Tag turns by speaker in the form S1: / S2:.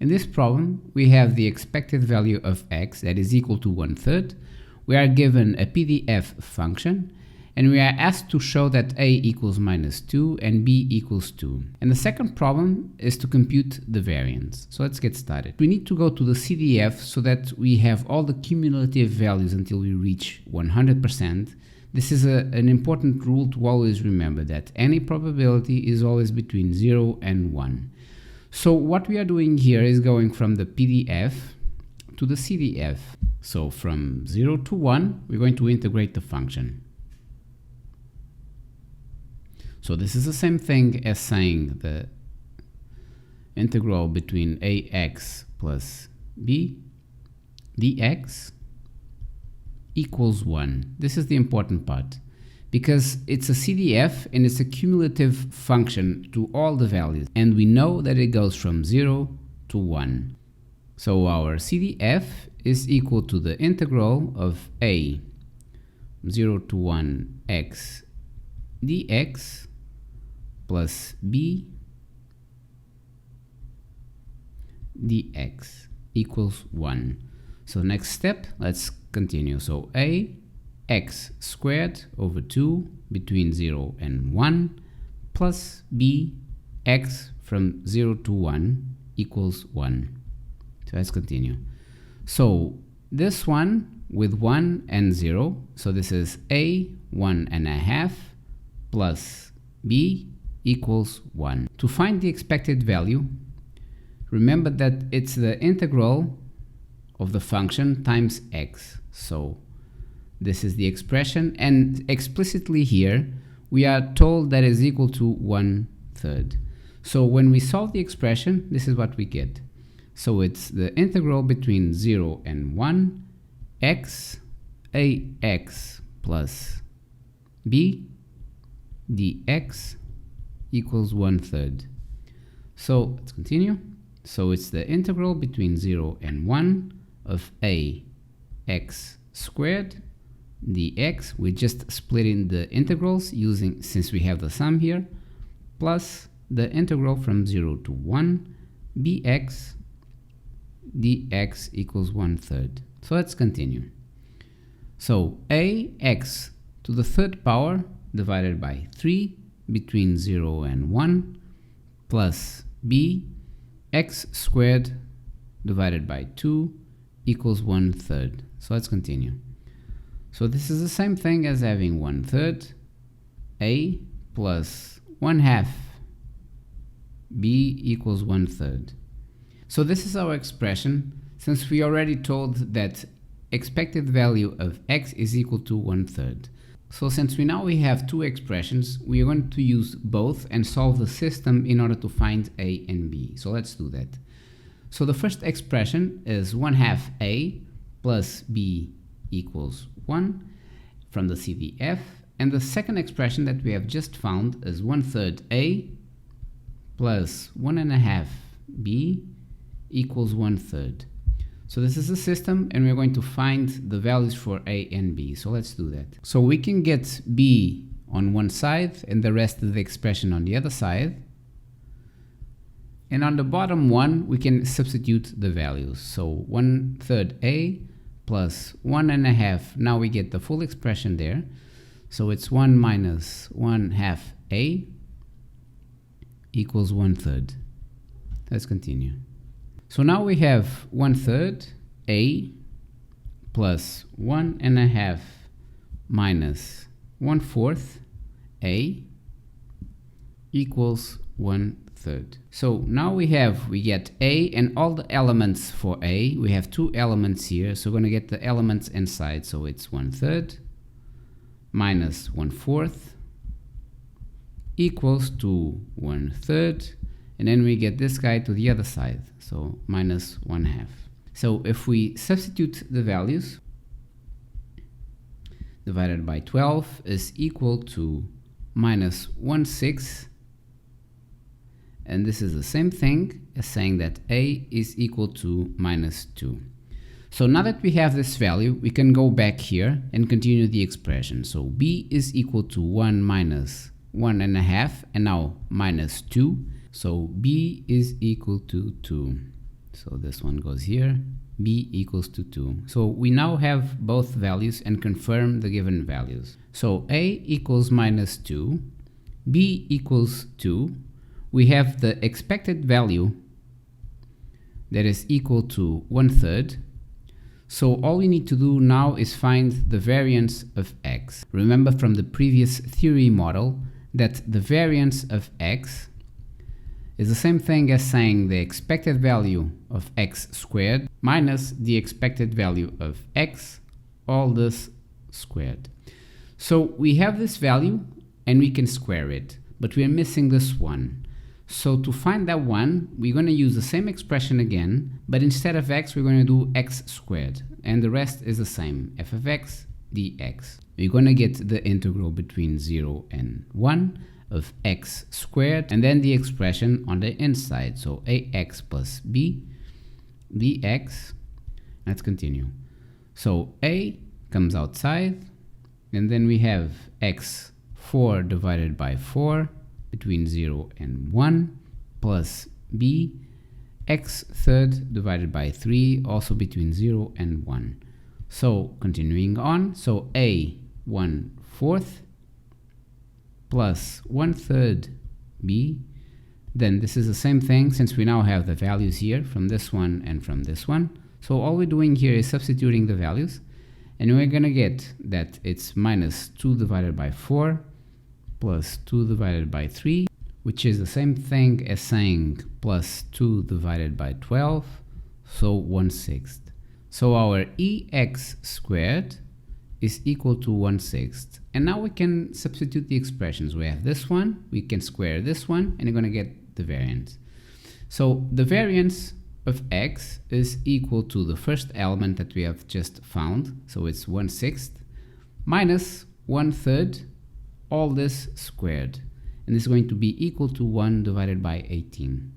S1: In this problem, we have the expected value of x that is equal to 1/3. We are given a PDF function, and we are asked to show that a equals -2 and b equals 2. And the second problem is to compute the variance. So let's get started. We need to go to the CDF so that we have all the cumulative values until we reach 100%. This is an important rule to always remember, that any probability is always between 0 and 1. So what we are doing here is going from the PDF to the CDF. So from 0 to 1, we're going to integrate the function. So this is the same thing as saying the integral between ax plus b dx equals 1. This is the important part, because it's a CDF and it's a cumulative function to all the values, and we know that it goes from 0 to 1. So our CDF is equal to the integral of a 0 to 1 x dx plus b dx equals 1. So next step, let's continue. So a x squared over 2 between 0 and 1 plus b x from 0 to 1 equals 1. So let's continue. So this one with 1 and 0, so this is a 1.5 plus b equals 1. To find the expected value, remember that it's the integral of the function times x. So this is the expression, and explicitly here we are told that is equal to 1/3. So when we solve the expression, this is what we get. So it's the integral between 0 and 1 x ax plus b dx equals 1/3. So let's continue. So it's the integral between 0 and 1 of a x squared dx. We're just splitting the integrals using, since we have the sum here, plus the integral from 0 to 1 bx dx equals 1/3. So let's continue. So ax to the third power divided by 3 between 0 and 1 plus b x squared divided by 2 equals 1/3. So let's continue. So this is the same thing as having 1/3 a plus 1/2 b equals 1/3. So this is our expression, since we already told that expected value of x is equal to 1/3. So since we have two expressions, we are going to use both and solve the system in order to find a and b. So let's do that. So the first expression is 1/2 a plus b equals 1 from the CDF, and the second expression that we have just found is 1/3 a plus 1.5 b equals 1/3. So this is the system, and we're going to find the values for a and b. So let's do that. So we can get b on one side and the rest of the expression on the other side. And on the bottom one, we can substitute the values. So 1/3 a plus 1.5. Now we get the full expression there. So it's 1 minus 1/2 a equals 1/3. Let's continue. So now we have 1/3 a plus 1.5 minus 1/4 a equals 1/3. So now we get a and all the elements for a. We have two elements here, so we're going to get the elements inside. So it's 1/3 minus 1/4 equals to 1/3. And then we get this guy to the other side, so minus 1/2. So if we substitute the values, divided by 12 is equal to minus 1/6. And this is the same thing as saying that a is equal to minus 2. So now that we have this value, we can go back here and continue the expression. So b is equal to 1 minus 1.5, and now minus 2. So b is equal to 2. So this one goes here, b equals to 2. So we now have both values and confirm the given values. So a equals minus 2, b equals 2. We have the expected value that is equal to 1/3. So all we need to do now is find the variance of x. Remember from the previous theory model that the variance of x is the same thing as saying the expected value of x squared minus the expected value of x, all this squared. So we have this value and we can square it, but we are missing this one. So to find that one, we're going to use the same expression again, but instead of x, we're going to do x squared, and the rest is the same, f of x dx. We're going to get the integral between 0 and 1 of x squared, and then the expression on the inside, so ax plus b dx. Let's continue. So a comes outside, and then we have x4 divided by 4 between 0 and 1 plus b x third divided by 3 also between 0 and 1. So continuing on, so a 1/4 plus 1/3 b, then this is the same thing since we now have the values here from this one and from this one. So all we're doing here is substituting the values, and we're gonna get that it's minus 2 divided by 4 plus 2 divided by 3, which is the same thing as saying plus 2 divided by 12, so 1/6. So our ex squared is equal to 1/6. And now we can substitute the expressions. We have this one, we can square this one, and you're going to get the variance. So the variance of x is equal to the first element that we have just found, so it's 1/6, minus 1/3, all this squared, and this is going to be equal to 1 divided by 18.